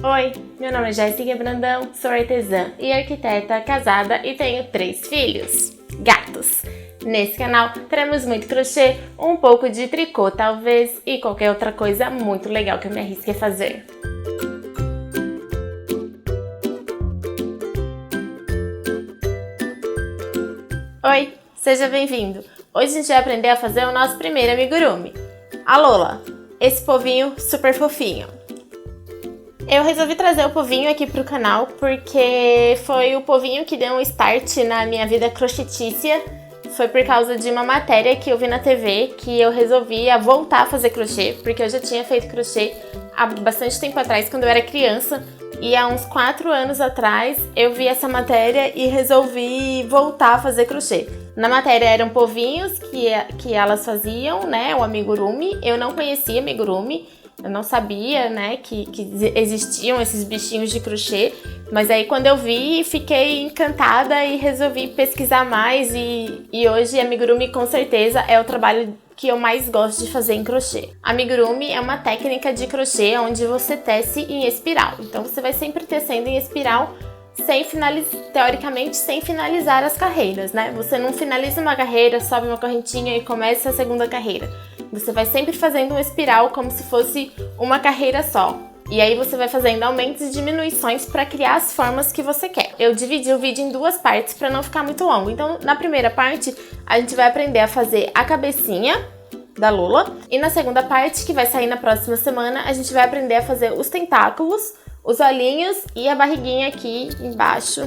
Oi, meu nome é Jéssica Brandão, sou artesã e arquiteta casada e tenho 3 filhos, gatos. Nesse canal teremos muito crochê, um pouco de tricô talvez e qualquer outra coisa muito legal que eu me arrisque a fazer. Oi, seja bem-vindo! Hoje a gente vai aprender a fazer o nosso primeiro amigurumi, a Lola, esse povinho super fofinho. Eu resolvi trazer o povinho aqui pro canal porque foi o povinho que deu um start na minha vida crochetícia. Foi por causa de uma matéria que eu vi na TV que eu resolvi voltar a fazer crochê, porque eu já tinha feito crochê há bastante tempo atrás, quando eu era criança, e há uns 4 anos atrás eu vi essa matéria e resolvi voltar a fazer crochê. Na matéria eram povinhos que elas faziam, né, o amigurumi. Eu não conhecia amigurumi. Eu não sabia, né, que existiam esses bichinhos de crochê, mas aí quando eu vi, fiquei encantada e resolvi pesquisar mais e hoje amigurumi com certeza é o trabalho que eu mais gosto de fazer em crochê. Amigurumi é uma técnica de crochê onde você tece em espiral, então você vai sempre tecendo em espiral teoricamente sem finalizar as carreiras, né? Você não finaliza uma carreira, sobe uma correntinha e começa a segunda carreira. Você vai sempre fazendo um espiral como se fosse uma carreira só. E aí você vai fazendo aumentos e diminuições para criar as formas que você quer. Eu dividi o vídeo em 2 partes para não ficar muito longo. Então, na primeira parte, a gente vai aprender a fazer a cabecinha da Lola. E na segunda parte, que vai sair na próxima semana, a gente vai aprender a fazer os tentáculos, os olhinhos e a barriguinha aqui embaixo,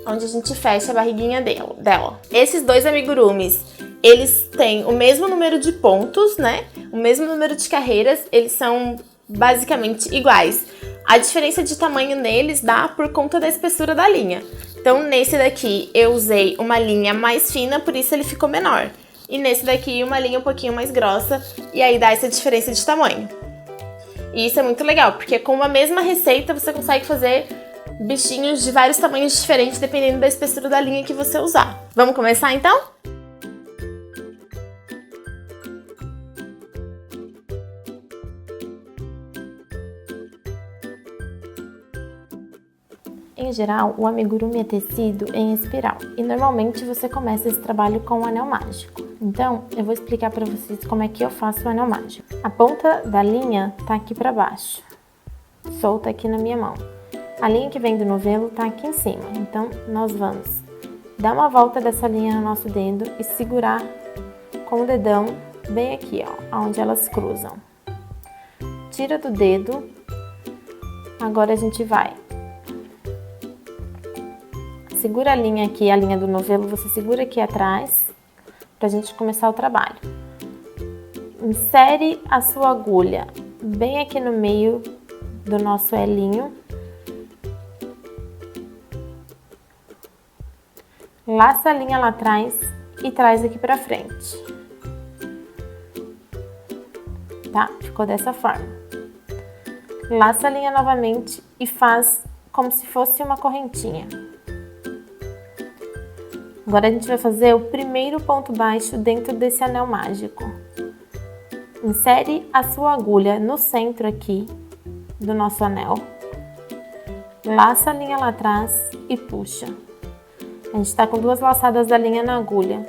onde a gente fecha a barriguinha dela. Esses 2 amigurumis, eles têm o mesmo número de pontos, né? O mesmo número de carreiras, eles são basicamente iguais. A diferença de tamanho neles dá por conta da espessura da linha. Então, nesse daqui eu usei uma linha mais fina, por isso ele ficou menor. E nesse daqui uma linha um pouquinho mais grossa, e aí dá essa diferença de tamanho. E isso é muito legal, porque com uma mesma receita você consegue fazer bichinhos de vários tamanhos diferentes, dependendo da espessura da linha que você usar. Vamos começar então? Em geral, o amigurumi é tecido em espiral e normalmente você começa esse trabalho com o anel mágico. Então, eu vou explicar para vocês como é que eu faço o anel mágico. A ponta da linha tá aqui para baixo, solta aqui na minha mão. A linha que vem do novelo tá aqui em cima, então nós vamos dar uma volta dessa linha no nosso dedo e segurar com o dedão bem aqui, ó, onde elas cruzam. Tira do dedo, agora a gente vai. Segura a linha aqui, a linha do novelo, você segura aqui atrás pra gente começar o trabalho. Insere a sua agulha bem aqui no meio do nosso elinho. Laça a linha lá atrás e traz aqui pra frente. Tá? Ficou dessa forma. Laça a linha novamente e faz como se fosse uma correntinha. Agora a gente vai fazer o primeiro ponto baixo dentro desse anel mágico. Insere a sua agulha no centro aqui do nosso anel. Laça a linha lá atrás e puxa. A gente está com 2 laçadas da linha na agulha.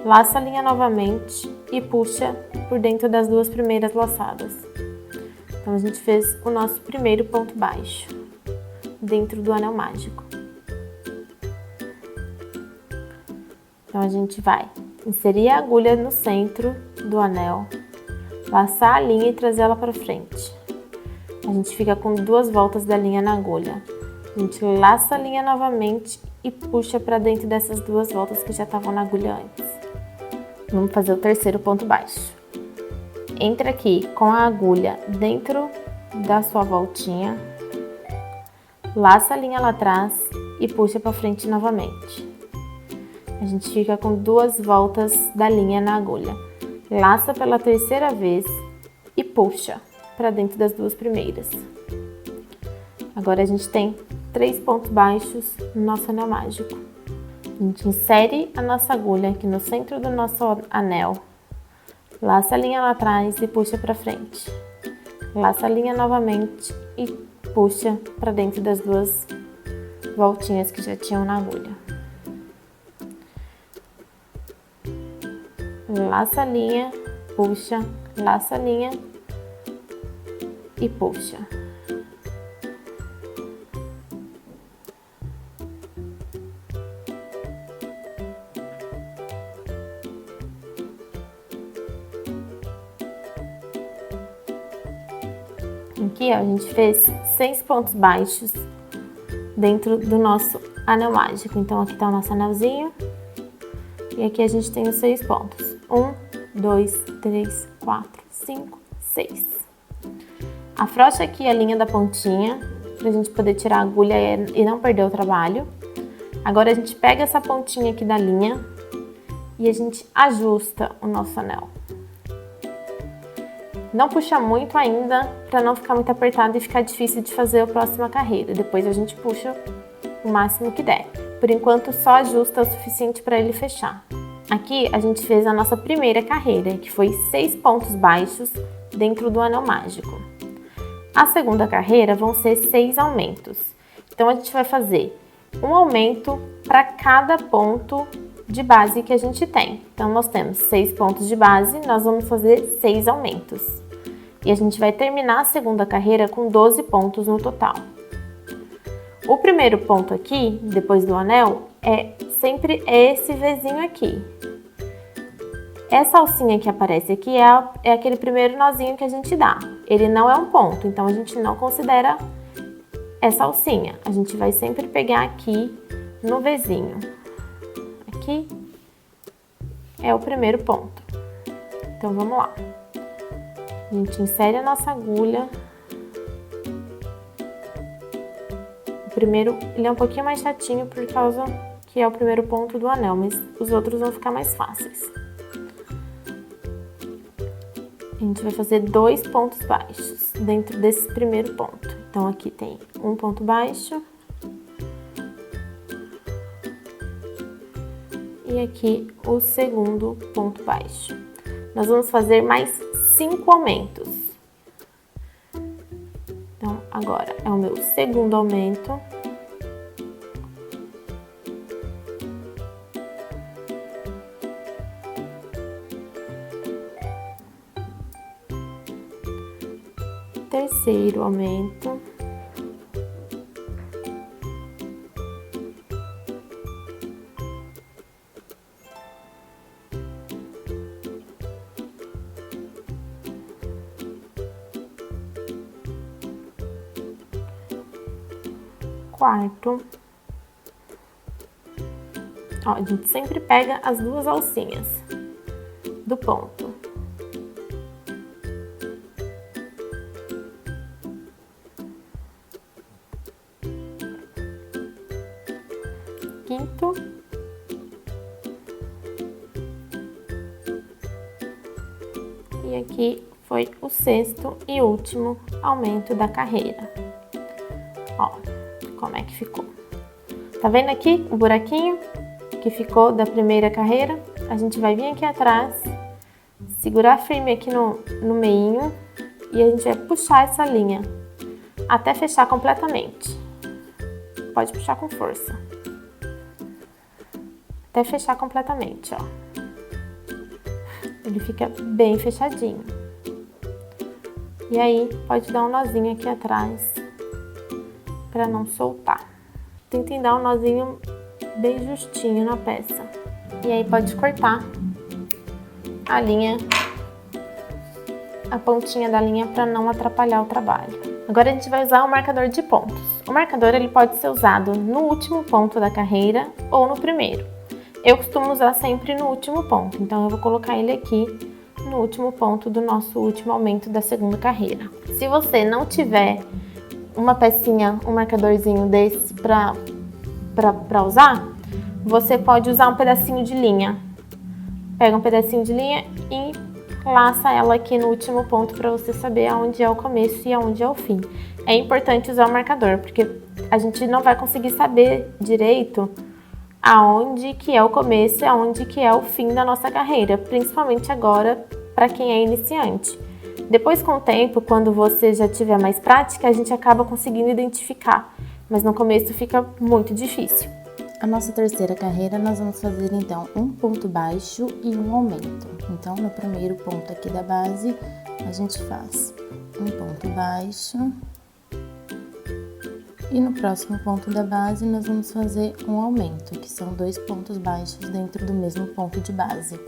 Laça a linha novamente e puxa por dentro das 2 primeiras laçadas. Então a gente fez o nosso primeiro ponto baixo dentro do anel mágico. Então, a gente vai inserir a agulha no centro do anel, laçar a linha e trazer ela para frente. A gente fica com 2 voltas da linha na agulha. A gente laça a linha novamente e puxa para dentro dessas 2 voltas que já estavam na agulha antes. Vamos fazer o terceiro ponto baixo. Entra aqui com a agulha dentro da sua voltinha, laça a linha lá atrás e puxa para frente novamente. A gente fica com 2 voltas da linha na agulha. Laça pela terceira vez e puxa para dentro das 2 primeiras. Agora a gente tem 3 pontos baixos no nosso anel mágico. A gente insere a nossa agulha aqui no centro do nosso anel. Laça a linha lá atrás e puxa para frente. Laça a linha novamente e puxa para dentro das duas voltinhas que já tinham na agulha. Laça a linha, puxa, laça a linha e puxa. Aqui, ó, a gente fez 6 pontos baixos dentro do nosso anel mágico. Então, aqui tá o nosso anelzinho. E aqui a gente tem os 6 pontos. 1, 2, 3, 4, 5, 6. Afrouxa aqui a linha da pontinha, pra gente poder tirar a agulha e não perder o trabalho. Agora, a gente pega essa pontinha aqui da linha e a gente ajusta o nosso anel. Não puxa muito ainda, para não ficar muito apertado e ficar difícil de fazer a próxima carreira. Depois a gente puxa o máximo que der. Por enquanto, só ajusta o suficiente para ele fechar. Aqui a gente fez a nossa primeira carreira, que foi 6 pontos baixos dentro do anel mágico. A segunda carreira vão ser 6 aumentos. Então, a gente vai fazer um aumento para cada ponto de base que a gente tem. Então, nós temos 6 pontos de base, nós vamos fazer 6 aumentos. E a gente vai terminar a segunda carreira com 12 pontos no total. O primeiro ponto aqui, depois do anel, é sempre esse Vzinho aqui. Essa alcinha que aparece aqui é aquele primeiro nozinho que a gente dá. Ele não é um ponto, então a gente não considera essa alcinha. A gente vai sempre pegar aqui no Vzinho. Aqui é o primeiro ponto. Então, vamos lá. A gente insere a nossa agulha. O primeiro, ele é um pouquinho mais chatinho por causa que é o primeiro ponto do anel, mas os outros vão ficar mais fáceis. A gente vai fazer 2 pontos baixos dentro desse primeiro ponto. Então, aqui tem um ponto baixo. E aqui o segundo ponto baixo. Nós vamos fazer mais 5 aumentos. Então, agora é o meu segundo aumento. Terceiro aumento. Quarto. Ó, a gente sempre pega as duas alcinhas do ponto. Quinto. E aqui foi o sexto e último aumento da carreira. Ó, como é que ficou. Tá vendo aqui o buraquinho que ficou da primeira carreira? A gente vai vir aqui atrás, segurar firme aqui no meinho e a gente vai puxar essa linha até fechar completamente. Pode puxar com força. Até fechar completamente, ó. Ele fica bem fechadinho. E aí, pode dar um nozinho aqui atrás para não soltar. Tentem dar um nozinho bem justinho na peça. E aí pode cortar a linha, a pontinha da linha para não atrapalhar o trabalho. Agora a gente vai usar o marcador de pontos. O marcador ele pode ser usado no último ponto da carreira ou no primeiro. Eu costumo usar sempre no último ponto, então eu vou colocar ele aqui no último ponto do nosso último aumento da segunda carreira. Se você não tiver uma pecinha, um marcadorzinho desse pra usar, você pode usar um pedacinho de linha. Pega um pedacinho de linha e laça ela aqui no último ponto para você saber aonde é o começo e aonde é o fim. É importante usar o marcador, porque a gente não vai conseguir saber direito aonde que é o começo e aonde que é o fim da nossa carreira, principalmente agora para quem é iniciante. Depois, com o tempo, quando você já tiver mais prática, a gente acaba conseguindo identificar, mas no começo fica muito difícil. A nossa terceira carreira, nós vamos fazer então um ponto baixo e um aumento. Então, no primeiro ponto aqui da base, a gente faz um ponto baixo e no próximo ponto da base nós vamos fazer um aumento, que são 2 pontos baixos dentro do mesmo ponto de base.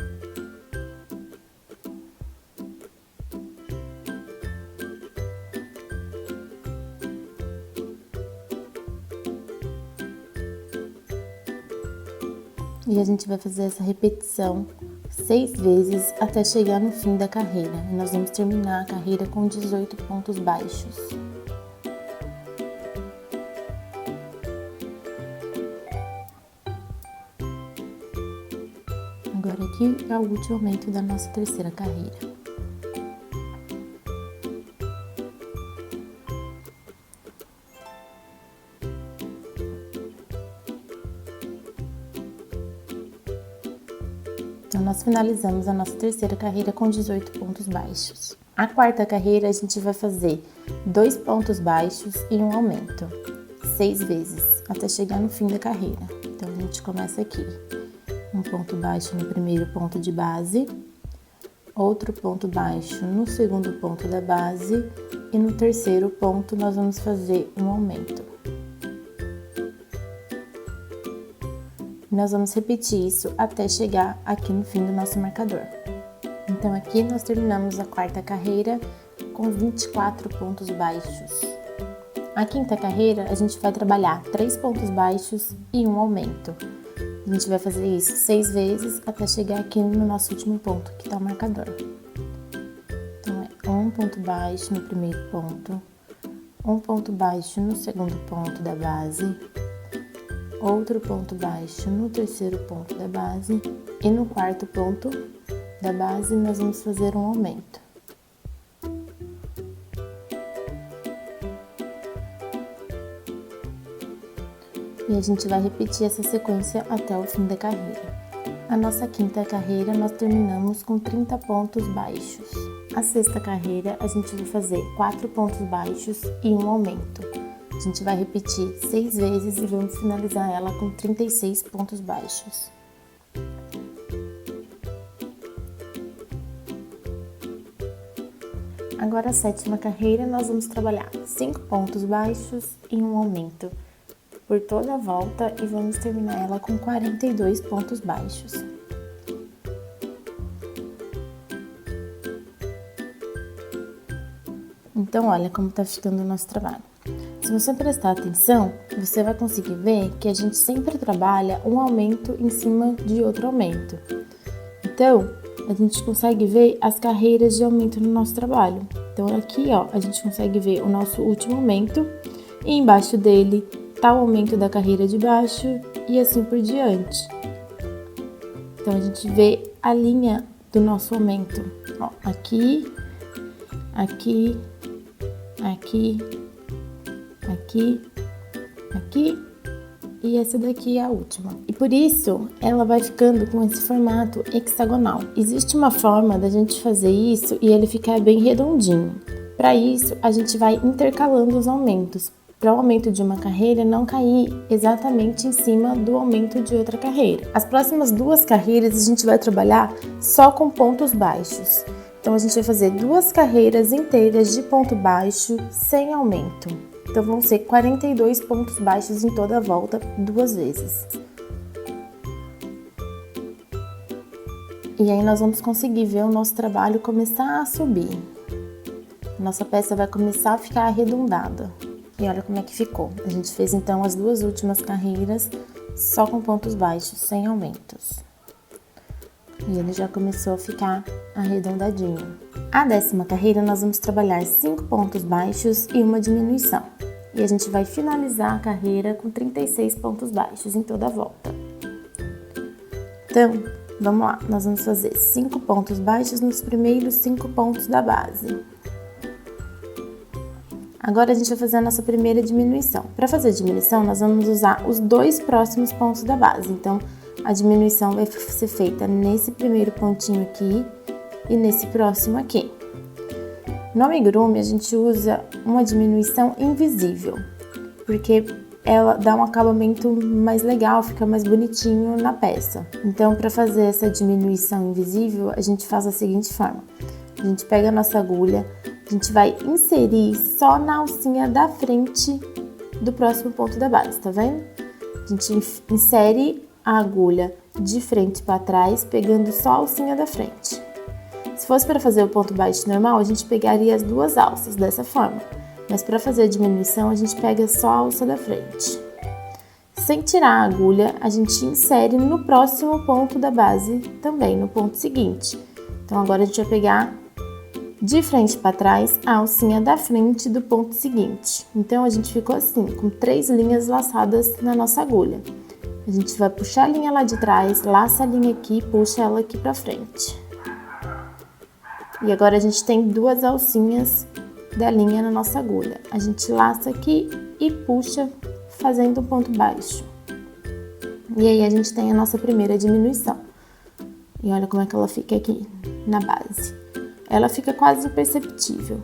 E a gente vai fazer essa repetição 6 vezes até chegar no fim da carreira. E nós vamos terminar a carreira com 18 pontos baixos. Agora aqui é o último aumento da nossa terceira carreira. Então, nós finalizamos a nossa terceira carreira com 18 pontos baixos. A quarta carreira, a gente vai fazer 2 pontos baixos e um aumento, 6 vezes, até chegar no fim da carreira. Então, a gente começa aqui, um ponto baixo no primeiro ponto de base, outro ponto baixo no segundo ponto da base e no terceiro ponto nós vamos fazer um aumento. Nós vamos repetir isso até chegar aqui no fim do nosso marcador. Então, aqui nós terminamos a quarta carreira com 24 pontos baixos. A quinta carreira, a gente vai trabalhar 3 pontos baixos e um aumento. A gente vai fazer isso 6 vezes até chegar aqui no nosso último ponto, que está o marcador. Então, é um ponto baixo no primeiro ponto, um ponto baixo no segundo ponto da base, outro ponto baixo no terceiro ponto da base e no quarto ponto da base nós vamos fazer um aumento. E a gente vai repetir essa sequência até o fim da carreira. A nossa quinta carreira nós terminamos com 30 pontos baixos. A sexta carreira a gente vai fazer 4 pontos baixos e um aumento. A gente vai repetir 6 vezes e vamos finalizar ela com 36 pontos baixos. Agora a sétima carreira nós vamos trabalhar 5 pontos baixos e um aumento por toda a volta e vamos terminar ela com 42 pontos baixos. Então, olha como tá ficando o nosso trabalho. Se você prestar atenção, você vai conseguir ver que a gente sempre trabalha um aumento em cima de outro aumento. Então, a gente consegue ver as carreiras de aumento no nosso trabalho. Então, aqui, ó, a gente consegue ver o nosso último aumento e embaixo dele tá o aumento da carreira de baixo e assim por diante. Então, a gente vê a linha do nosso aumento. Ó, aqui, aqui, aqui, aqui, aqui e essa daqui é a última. E por isso ela vai ficando com esse formato hexagonal. Existe uma forma da gente fazer isso e ele ficar bem redondinho. Para isso a gente vai intercalando os aumentos, para o aumento de uma carreira não cair exatamente em cima do aumento de outra carreira. As próximas 2 carreiras a gente vai trabalhar só com pontos baixos. Então, a gente vai fazer 2 carreiras inteiras de ponto baixo sem aumento. Então, vão ser 42 pontos baixos em toda a volta, 2 vezes. E aí, nós vamos conseguir ver o nosso trabalho começar a subir. Nossa peça vai começar a ficar arredondada. E olha como é que ficou. A gente fez, então, as 2 últimas carreiras só com pontos baixos, sem aumentos. E ele já começou a ficar arredondadinho. A 10ª carreira nós vamos trabalhar 5 pontos baixos e uma diminuição. E a gente vai finalizar a carreira com 36 pontos baixos em toda a volta. Então, vamos lá. Nós vamos fazer 5 pontos baixos nos primeiros 5 pontos da base. Agora a gente vai fazer a nossa primeira diminuição. Para fazer a diminuição, nós vamos usar os 2 próximos pontos da base. Então, a diminuição vai ser feita nesse primeiro pontinho aqui e nesse próximo aqui. No amigurumi, a gente usa uma diminuição invisível, porque ela dá um acabamento mais legal, fica mais bonitinho na peça. Então, para fazer essa diminuição invisível, a gente faz da seguinte forma. A gente pega a nossa agulha, a gente vai inserir só na alcinha da frente do próximo ponto da base, tá vendo? A gente insere a agulha de frente para trás, pegando só a alcinha da frente. Se fosse para fazer o ponto baixo normal, a gente pegaria as duas alças dessa forma. Mas para fazer a diminuição, a gente pega só a alça da frente. Sem tirar a agulha, a gente insere no próximo ponto da base também, no ponto seguinte. Então agora a gente vai pegar de frente para trás a alcinha da frente do ponto seguinte. Então a gente ficou assim, com 3 linhas laçadas na nossa agulha. A gente vai puxar a linha lá de trás, laça a linha aqui e puxa ela aqui para frente. E agora a gente tem 2 alcinhas da linha na nossa agulha. A gente laça aqui e puxa, fazendo um ponto baixo. E aí a gente tem a nossa primeira diminuição. E olha como é que ela fica aqui na base. Ela fica quase imperceptível.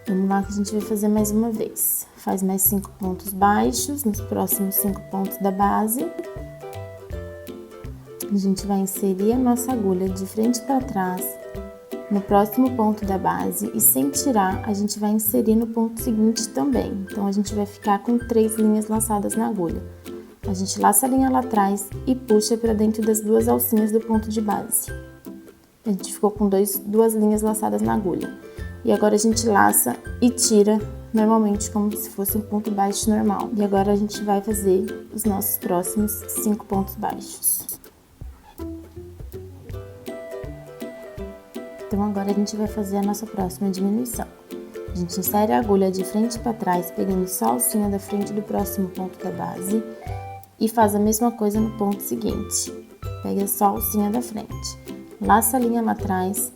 Vamos lá que a gente vai fazer mais uma vez. Faz mais 5 pontos baixos nos próximos 5 pontos da base. A gente vai inserir a nossa agulha de frente para trás no próximo ponto da base e sem tirar, a gente vai inserir no ponto seguinte também. Então, a gente vai ficar com 3 linhas laçadas na agulha. A gente laça a linha lá atrás e puxa para dentro das 2 alcinhas do ponto de base. A gente ficou com 2 linhas laçadas na agulha. E agora a gente laça e tira normalmente como se fosse um ponto baixo normal. E agora a gente vai fazer os nossos próximos 5 pontos baixos. Então agora a gente vai fazer a nossa próxima diminuição. A gente insere a agulha de frente para trás, pegando só a alcinha da frente do próximo ponto da base e faz a mesma coisa no ponto seguinte. Pega só a alcinha da frente, laça a linha lá atrás,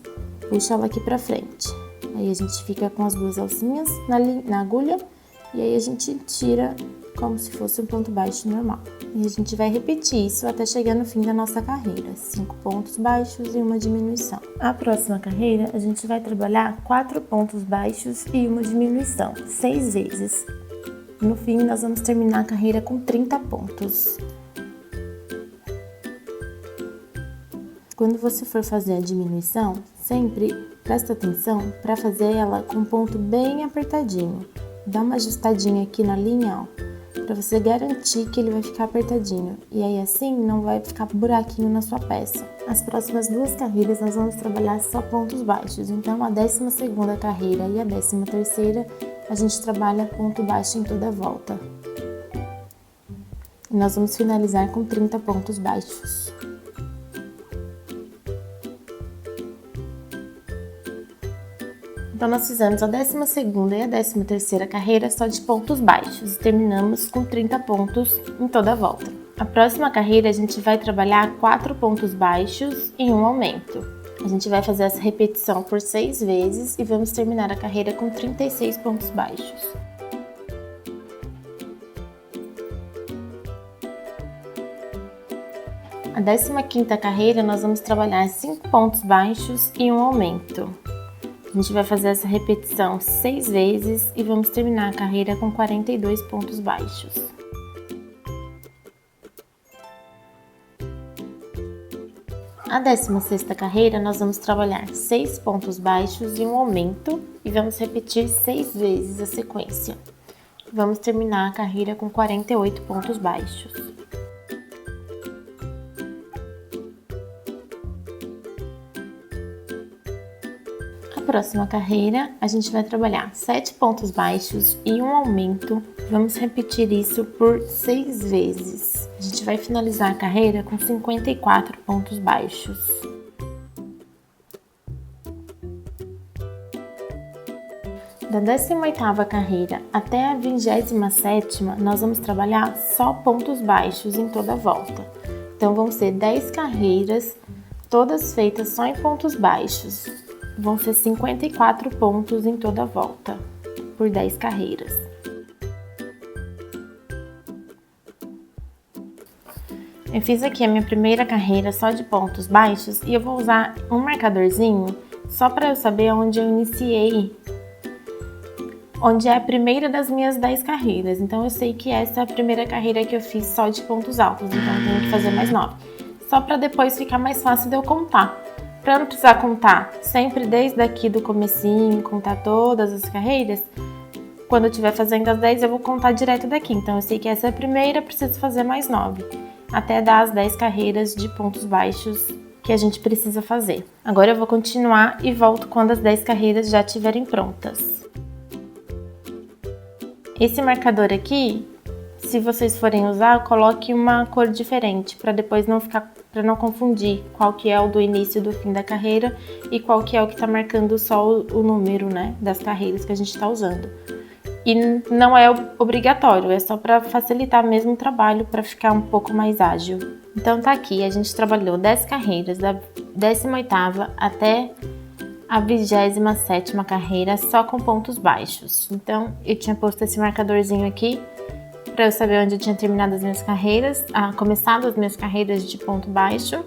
puxa ela aqui para frente. Aí a gente fica com as 2 alcinhas na agulha e aí a gente tira como se fosse um ponto baixo normal. E a gente vai repetir isso até chegar no fim da nossa carreira, 5 pontos baixos e uma diminuição. A próxima carreira a gente vai trabalhar 4 pontos baixos e uma diminuição, 6 vezes. No fim nós vamos terminar a carreira com 30 pontos. Quando você for fazer a diminuição, sempre presta atenção para fazer ela com um ponto bem apertadinho. Dá uma ajustadinha aqui na linha, ó, para você garantir que ele vai ficar apertadinho. E aí assim não vai ficar buraquinho na sua peça. As próximas 2 carreiras nós vamos trabalhar só pontos baixos. Então a 12ª carreira e a 13ª a gente trabalha ponto baixo em toda a volta. E nós vamos finalizar com 30 pontos baixos. Então, nós fizemos a 12ª e a 13ª carreira só de pontos baixos e terminamos com 30 pontos em toda a volta. A próxima carreira a gente vai trabalhar 4 pontos baixos e um aumento. A gente vai fazer essa repetição por 6 vezes e vamos terminar a carreira com 36 pontos baixos. A 15ª carreira nós vamos trabalhar 5 pontos baixos e um aumento. A gente vai fazer essa repetição 6 vezes e vamos terminar a carreira com 42 pontos baixos. A 16ª carreira nós vamos trabalhar 6 pontos baixos e um aumento e vamos repetir 6 vezes a sequência. Vamos terminar a carreira com 48 pontos baixos. Na próxima carreira, a gente vai trabalhar 7 pontos baixos e um aumento. Vamos repetir isso por 6 vezes. A gente vai finalizar a carreira com 54 pontos baixos. Da 18ª carreira até a 27ª, nós vamos trabalhar só pontos baixos em toda a volta. Então, vão ser 10 carreiras, todas feitas só em pontos baixos. Vão ser 54 pontos em toda a volta, por 10 carreiras. Eu fiz aqui a minha primeira carreira só de pontos baixos e eu vou usar um marcadorzinho só para eu saber onde eu iniciei, onde é a primeira das minhas 10 carreiras. Então eu sei que essa é a primeira carreira que eu fiz só de pontos altos, então eu tenho que fazer mais 9. Só para depois ficar mais fácil de eu contar. Para não precisar contar sempre desde aqui do comecinho, contar todas as carreiras, quando eu estiver fazendo as 10 eu vou contar direto daqui. Então eu sei que essa é a primeira, preciso fazer mais 9. Até dar as 10 carreiras de pontos baixos que a gente precisa fazer. Agora eu vou continuar e volto quando as 10 carreiras já estiverem prontas. Esse marcador aqui, se vocês forem usar, coloque uma cor diferente para depois não ficar, para não confundir qual que é o do início e do fim da carreira e qual que é o que está marcando só o número, né, das carreiras que a gente está usando. E não é obrigatório, é só para facilitar mesmo o trabalho, para ficar um pouco mais ágil. Então tá aqui, a gente trabalhou 10 carreiras, da 18ª até a 27ª carreira, só com pontos baixos. Então eu tinha posto esse marcadorzinho aqui, para eu saber onde eu tinha terminado as minhas carreiras, começado as minhas carreiras de ponto baixo.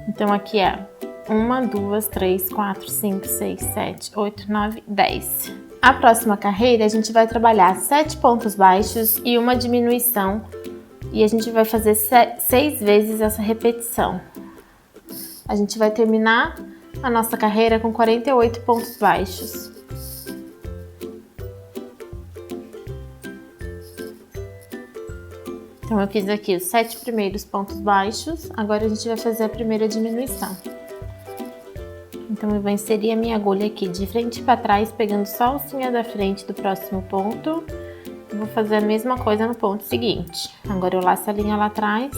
Então aqui é 1, 2, 3, 4, 5, 6, 7, 8, 9, 10. A próxima carreira a gente vai trabalhar 7 pontos baixos e uma diminuição, e a gente vai fazer 6 vezes essa repetição. A gente vai terminar a nossa carreira com 48 pontos baixos. Então eu fiz aqui os 7 primeiros pontos baixos, agora a gente vai fazer a primeira diminuição. Então eu vou inserir a minha agulha aqui de frente para trás, pegando só a alcinha da frente do próximo ponto. Eu vou fazer a mesma coisa no ponto seguinte. Agora eu laço a linha lá atrás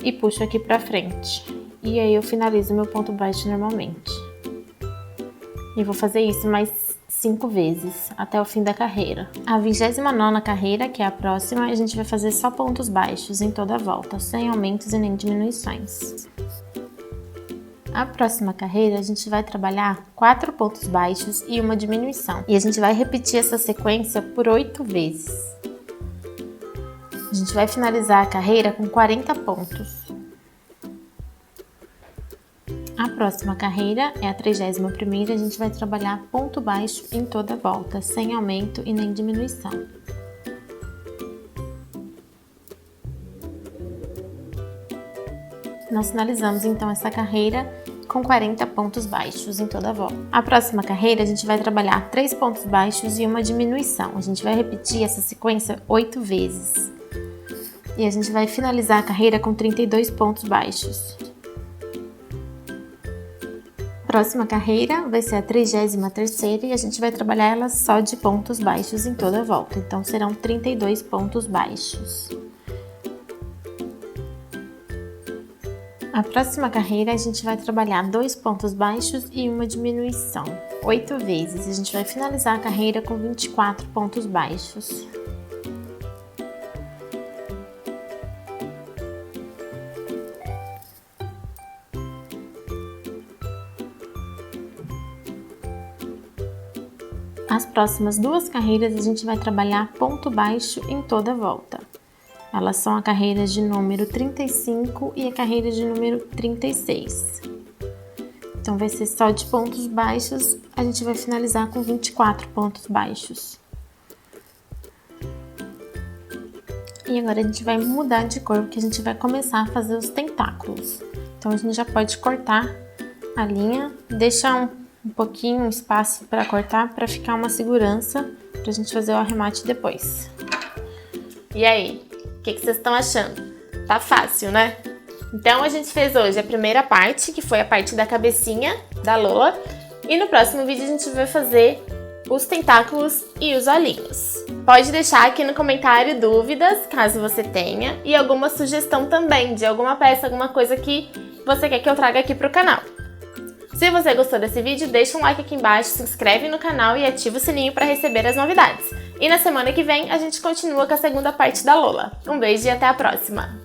e puxo aqui para frente. E aí eu finalizo meu ponto baixo normalmente. E vou fazer isso mais 5 vezes, até o fim da carreira. A 29ª carreira, que é a próxima, a gente vai fazer só pontos baixos em toda a volta, sem aumentos e nem diminuições. A próxima carreira a gente vai trabalhar 4 pontos baixos e uma diminuição. E a gente vai repetir essa sequência por 8 vezes. A gente vai finalizar a carreira com 40 pontos. A próxima carreira é a 31ª, a gente vai trabalhar ponto baixo em toda a volta, sem aumento e nem diminuição. Nós finalizamos então essa carreira com 40 pontos baixos em toda a volta. A próxima carreira a gente vai trabalhar 3 pontos baixos e uma diminuição. A gente vai repetir essa sequência 8 vezes. E a gente vai finalizar a carreira com 32 pontos baixos. A próxima carreira vai ser a 33ª e a gente vai trabalhar ela só de pontos baixos em toda a volta. Então serão 32 pontos baixos. A próxima carreira a gente vai trabalhar 2 pontos baixos e uma diminuição, 8 vezes. A gente vai finalizar a carreira com 24 pontos baixos. As próximas 2 carreiras a gente vai trabalhar ponto baixo em toda a volta. Elas são a carreira de número 35 e a carreira de número 36. Então vai ser só de pontos baixos, a gente vai finalizar com 24 pontos baixos. E agora a gente vai mudar de cor, porque a gente vai começar a fazer os tentáculos. Então a gente já pode cortar a linha, deixar um pouquinho, um espaço para cortar, para ficar uma segurança, para a gente fazer o arremate depois. E aí? O que vocês estão achando? Tá fácil, né? Então a gente fez hoje a primeira parte, que foi a parte da cabecinha da Lola. E no próximo vídeo a gente vai fazer os tentáculos e os olhinhos. Pode deixar aqui no comentário dúvidas, caso você tenha, e alguma sugestão também de alguma peça, alguma coisa que você quer que eu traga aqui pro canal. Se você gostou desse vídeo, deixa um like aqui embaixo, se inscreve no canal e ativa o sininho para receber as novidades. E na semana que vem a gente continua com a segunda parte da Lola. Um beijo e até a próxima!